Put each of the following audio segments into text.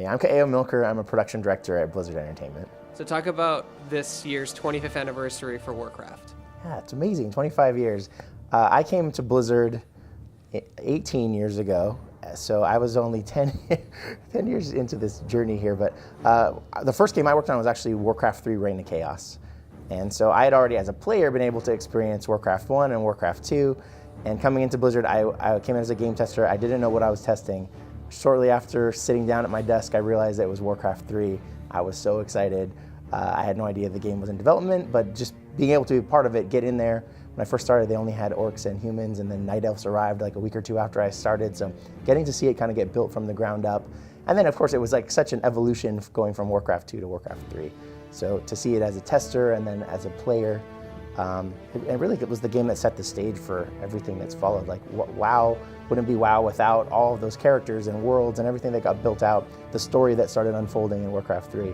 Hey, I'm K.A. Milker. I'm a production director at Blizzard Entertainment. So talk about this year's 25th anniversary for Warcraft. Yeah, it's amazing, 25 years. I came to Blizzard 18 years ago, so I was only 10 years into this journey here, but the first game I worked on was actually Warcraft 3 Reign of Chaos. And so I had already, as a player, been able to experience Warcraft 1 and Warcraft 2, and coming into Blizzard, I came in as a game tester. I didn't know what I was testing. Shortly after sitting down at my desk, I realized it was Warcraft 3. I was so excited. I had no idea the game was in development, but just being able to be part of it, get in there. When I first started, they only had orcs and humans, and then night elves arrived like a week or two after I started. So getting to see it kind of get built from the ground up. And then, of course, it was like such an evolution going from Warcraft 2 to Warcraft 3. So to see it as a tester and then as a player, and really it was the game that set the stage for everything that's followed. Like WoW wouldn't be WoW without all of those characters and worlds and everything that got built out. The story that started unfolding in Warcraft 3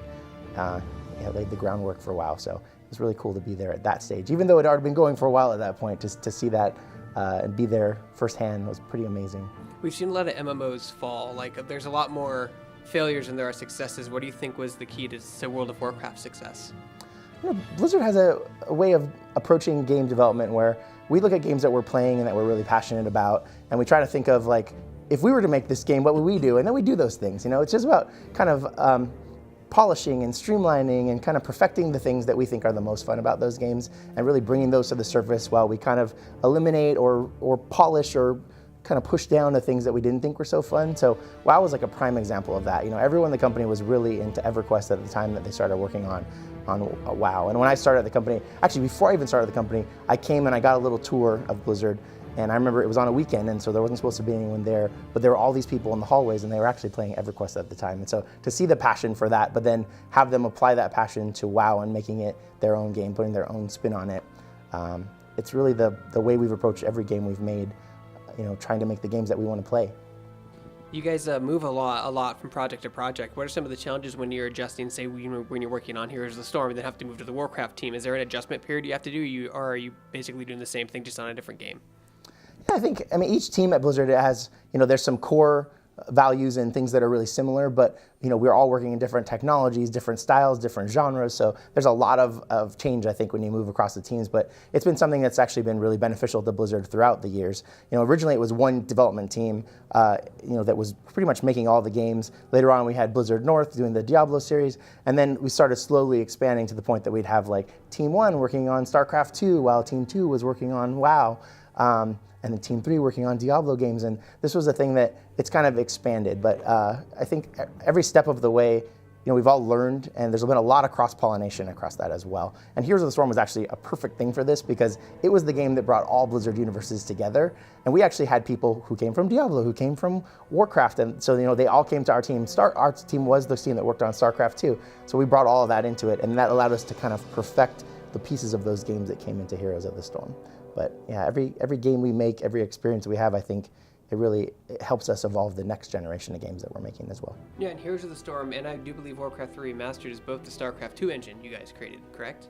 laid the groundwork for WoW. So it was really cool to be there at that stage. Even though it had already been going for a while at that point, just to see that and be there firsthand was pretty amazing. We've seen a lot of MMOs fall. Like there's a lot more failures than there are successes. What do you think was the key to World of Warcraft's success? You know, Blizzard has a way of approaching game development where we look at games that we're playing and that we're really passionate about, and we try to think of like, if we were to make this game, what would we do? And then we do those things. You know, it's just about kind of polishing and streamlining and kind of perfecting the things that we think are the most fun about those games and really bringing those to the surface while we kind of eliminate or polish or kind of push down the things that we didn't think were so fun. So WoW was like a prime example of that. You know, everyone in the company was really into EverQuest at the time that they started working on WoW. And when I started at the company, actually before I even started the company, I came and I got a little tour of Blizzard, and I remember it was on a weekend, and so there wasn't supposed to be anyone there, but there were all these people in the hallways, and they were actually playing EverQuest at the time. And so to see the passion for that, but then have them apply that passion to WoW and making it their own game, putting their own spin on it, it's really the way we've approached every game we've made, you know, trying to make the games that we want to play. You guys move a lot from project to project. What are some of the challenges when you're adjusting, say, when you're working on Heroes of the Storm and then have to move to the Warcraft team? Is there an adjustment period you have to do, or are you basically doing the same thing just on a different game? Yeah, I mean, each team at Blizzard has, you know, there's some core values and things that are really similar, but, you know, we're all working in different technologies, different styles, different genres, so there's a lot of change, I think, when you move across the teams, but it's been something that's actually been really beneficial to Blizzard throughout the years. You know, originally it was one development team, you know, that was pretty much making all the games. Later on we had Blizzard North doing the Diablo series, and then we started slowly expanding to the point that we'd have like Team 1 working on StarCraft 2 while Team 2 was working on WoW. And then Team 3 working on Diablo games, and this was a thing that it's kind of expanded, but I think every step of the way, you know, we've all learned, and there's been a lot of cross-pollination across that as well. And Heroes of the Storm was actually a perfect thing for this because it was the game that brought all Blizzard universes together, and we actually had people who came from Diablo, who came from Warcraft, and so, you know, they all came to our team. Our team was the team that worked on StarCraft 2, so we brought all of that into it, and that allowed us to kind of perfect the pieces of those games that came into Heroes of the Storm. But yeah, every game we make, every experience we have, I think it helps us evolve the next generation of games that we're making as well. Yeah, and Heroes of the Storm, and I do believe Warcraft 3 Remastered is both the StarCraft 2 engine you guys created, correct?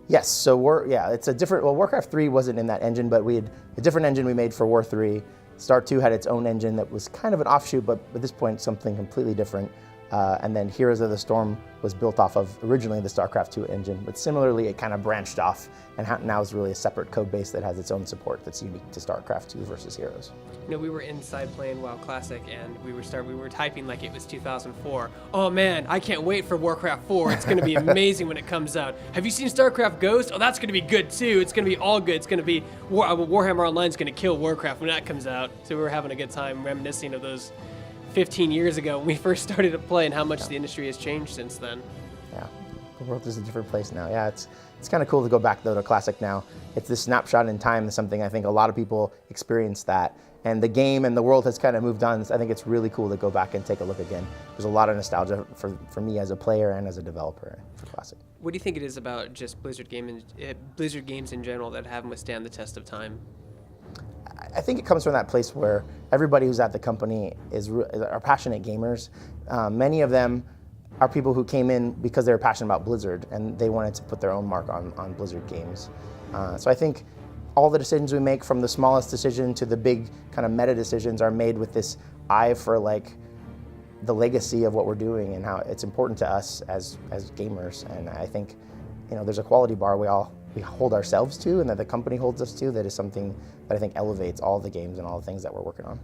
Yes, so it's a different, well, Warcraft 3 wasn't in that engine, but we had a different engine we made for War 3. Star 2 had its own engine that was kind of an offshoot, but at this point something completely different. And then Heroes of the Storm was built off of originally the StarCraft 2 engine, but similarly it kind of branched off and now is really a separate code base that has its own support that's unique to StarCraft 2 versus Heroes. You know, we were inside playing WoW Classic, and we were typing like it was 2004. Oh man, I can't wait for Warcraft 4. It's going to be amazing when it comes out. Have you seen StarCraft Ghost? Oh, that's going to be good too. It's going to be all good. It's going to be Warhammer Online is going to kill Warcraft when that comes out. So we were having a good time reminiscing of those 15 years ago when we first started to play and how much the industry has changed since then. Yeah, the world is a different place now. Yeah, it's kind of cool to go back though to Classic now. It's this snapshot in time, something I think a lot of people experience that. And the game and the world has kind of moved on. So I think it's really cool to go back and take a look again. There's a lot of nostalgia for me as a player and as a developer for Classic. What do you think it is about just Blizzard games in general that haven't withstand the test of time? I think it comes from that place where everybody who's at the company are passionate gamers. Many of them are people who came in because they were passionate about Blizzard and they wanted to put their own mark on Blizzard games. So I think all the decisions we make, from the smallest decision to the big kind of meta decisions, are made with this eye for like the legacy of what we're doing and how it's important to us as gamers. And I think, there's a quality bar we hold ourselves to and that the company holds us to that is something that I think elevates all the games and all the things that we're working on.